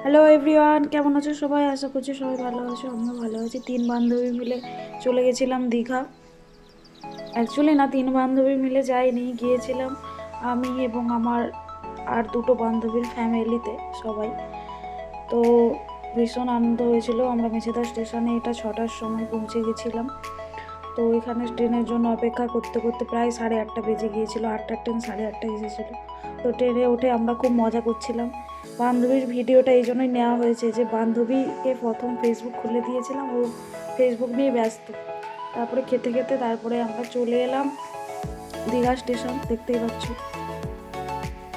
Hello everyone, কেমন আছো সবাই? আশা করছি সবাই ভালো আছো, আমিও ভালো আছি। 3 বান্ধবী মিলে চলে গেছিলাম দীঘা। অ্যাকচুয়ালি না, 3 বান্ধবী মিলে যাইনি, গিয়েছিলাম আমি এবং আমার আর 2 বান্ধবীর ফ্যামিলিতে সবাই। তো ভীষণ আনন্দ হয়েছিল। আমরা মেছেদা স্টেশনে এটা 6টার সময় পৌঁছে গেছিলাম। তো ওইখানে ট্রেনের জন্য অপেক্ষা করতে করতে প্রায় 8:30 বেজে গিয়েছিল। 8টার ট্রেন 8:30 এসেছিলো। তো ট্রেনে উঠে আমরা খুব মজা করছিলাম। বান্ধবীর ভিডিওটা এই জন্যই নেওয়া হয়েছে যে বান্ধবীকে প্রথম ফেসবুক খুলে দিয়েছিলাম, ও ফেসবুক নিয়ে ব্যস্ত। তারপরে খেতে খেতে তারপরে আমরা চলে এলাম দীঘা স্টেশন, দেখতেই পাচ্ছ।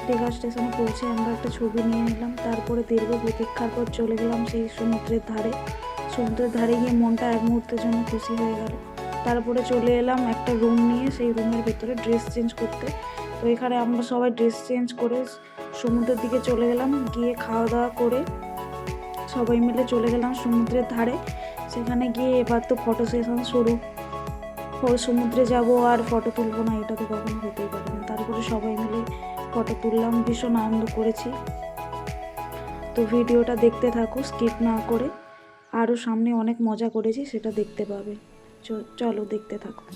দীঘা স্টেশনে পৌঁছে আমরা একটা ছবি নিয়ে নিলাম। তারপরে দীর্ঘ প্রতীক্ষার পর চলে গেলাম সেই সমুদ্রের ধারে। সমুদ্রের ধারে গিয়ে মনটা এক মুহূর্তের জন্য খুশি হয়ে গেল। তারপরে চলে এলাম একটা রুম নিয়ে, সেই রুমের ভেতরে ড্রেস চেঞ্জ করতে। তো এখানে আমরা সবাই ড্রেস চেঞ্জ করে সমুদ্রের দিকে চলে গেলাম। গিয়ে খাওয়া দাওয়া করে সবাই মিলে চলে গেলাম সমুদ্রের ধারে। সেখানে গিয়ে এবার তো ফটো সেশন শুরু। সমুদ্রে যাব আর ফটো তুলবো না, এটা তো কখনো হতেই পারে না। তারপরে সবাই মিলে ফটো তুললাম, ভীষণ আনন্দ করেছি। তো ভিডিওটা দেখতে থাকো স্কিপ না করে। আরও সামনে অনেক মজা করেছি, সেটা দেখতে পাবে। চলো দেখতে থাকো।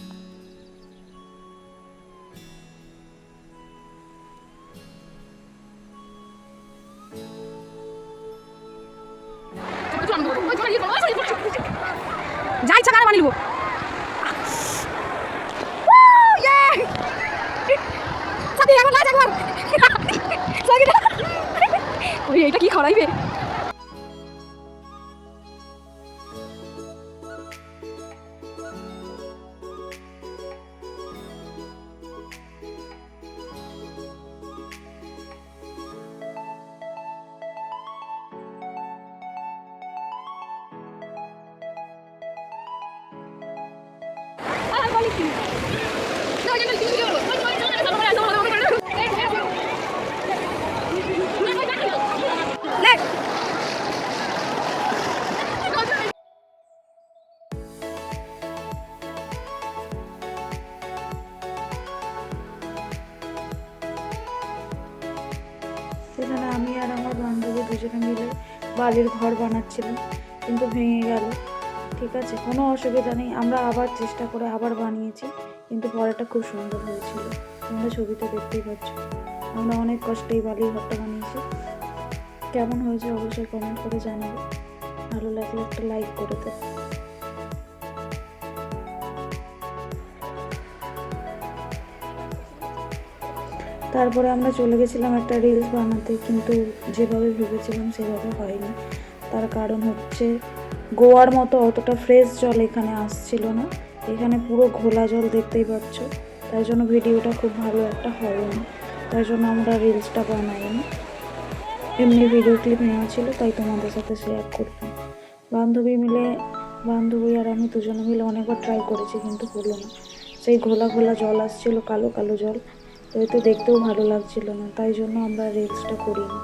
যা ইচ্ছা গান বানিয়ে নেবো। এটা কি খড়াইবে? সেখানে আমি আর আমার বান্ধবী দুজনে মিলে বালির ঘর বানাচ্ছিলাম, কিন্তু ভেঙে গেল। ঠিক আছে, কোনো অসুবিধা নেই, আমরা আবার চেষ্টা করে আবার বানিয়েছি, কিন্তু পরেটা খুব সুন্দর হয়েছিল। তোমরা ছবিতে দেখতেই পাচ্ছ। আমরা অনেক কষ্টে এই বালির ঘরটা বানিয়েছি। কেমন হয়েছে অবশ্যই কমেন্ট করে জানাবে। ভালো লাগলে একটা লাইক করে দেবে। তারপরে আমরা চলে গেছিলাম একটা রিলস বানাতে, কিন্তু যেভাবে ভেবেছিলাম সেভাবে হয়নি। তার কারণ হচ্ছে গোয়ার মতো অতটা ফ্রেশ জল এখানে আসছিল না, এখানে পুরো ঘোলা জল দেখতেই পাচ্ছ। তাই জন্য ভিডিওটা খুব ভালো একটা হয়নি, তাই জন্য আমরা রিলসটা বানাইনি। এমনি ভিডিও ক্লিপ নেওয়া ছিল, তাই তোমাদের সাথে শেয়ার করলাম। বান্ধবী আর আমি দুজনে মিলে অনেকবার ট্রাই করেছি, কিন্তু হলো না। সেই ঘোলা ঘোলা জল আসছিল, কালো কালো জল। তো এতে দেখতেও ভালো লাগছিল না, তাই জন্য আমরা রিলসটা করিনি।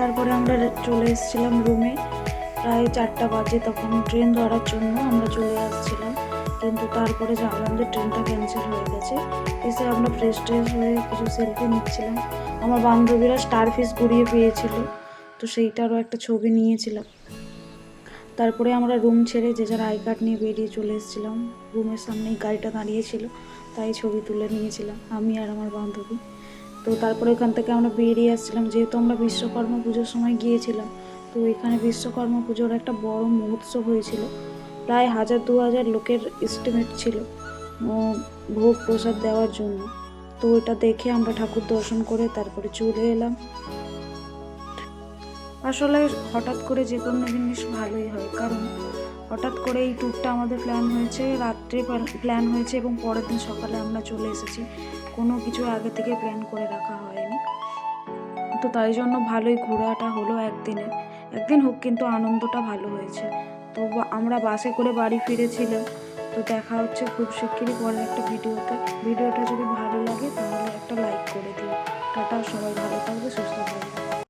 তারপরে আমরা চলে এসেছিলাম রুমে। প্রায় 4টা বাজে, তখন ট্রেন ধরার জন্য আমরা চলে আসছিলাম, কিন্তু তারপরে জানলাম যে ট্রেনটা ক্যান্সেল হয়ে গেছে। এসে আমরা ফ্রেশ ট্রেশ হয়ে কিছু সেলফি নিচ্ছিলাম। আমার বান্ধবীরা স্টারফিশ ঘুরিয়ে পেয়েছিল, তো সেইটারও একটা ছবি নিয়েছিলাম। তারপরে আমরা রুম ছেড়ে যে যার আই কার্ড নিয়ে বেরিয়ে চলে এসেছিলাম। রুমের সামনেই গাড়িটা দাঁড়িয়েছিল, তাই ছবি তুলে নিয়েছিলাম আমি আর আমার বান্ধবী। তো তারপরে ওখান থেকে আমরা বেরিয়ে আসছিলাম, যেহেতু আমরা বিশ্বকর্মা পুজোর সময় গিয়েছিলাম। তো এখানে বিশ্বকর্মা পুজোর একটা বড় মহোৎসব হয়েছিল, প্রায় 1000-2000 লোকের এস্টিমেট ছিল ভোগ প্রসাদ দেওয়ার জন্য। তো ওটা দেখে আমরা ঠাকুর দর্শন করে তারপরে চলে এলাম। আসলে হঠাৎ করে যে কোনো জিনিস ভালোই হয়, কারণ হঠাৎ করে এই ট্যুরটা আমাদের প্ল্যান হয়েছে, রাত্রে প্ল্যান হয়েছে এবং পরের দিন সকালে আমরা চলে এসেছি। কোনো কিছু আগে থেকে প্ল্যান করে রাখা হয়নি। তো তাই জন্য ভালোই ঘোরাটা হলো একদিন হোক, কিন্তু আনন্দটা ভালো হয়েছে। তো আমরা বাসে করে বাড়ি ফিরেছিলাম। তো দেখা হচ্ছে খুব শিগগিরই পরের একটা ভিডিওতে। ভিডিওটা যদি ভালো লাগে তাহলে একটা লাইক করে দিও। টাটা, সবাই ভালো থাকবে, সুস্থ থাকবে।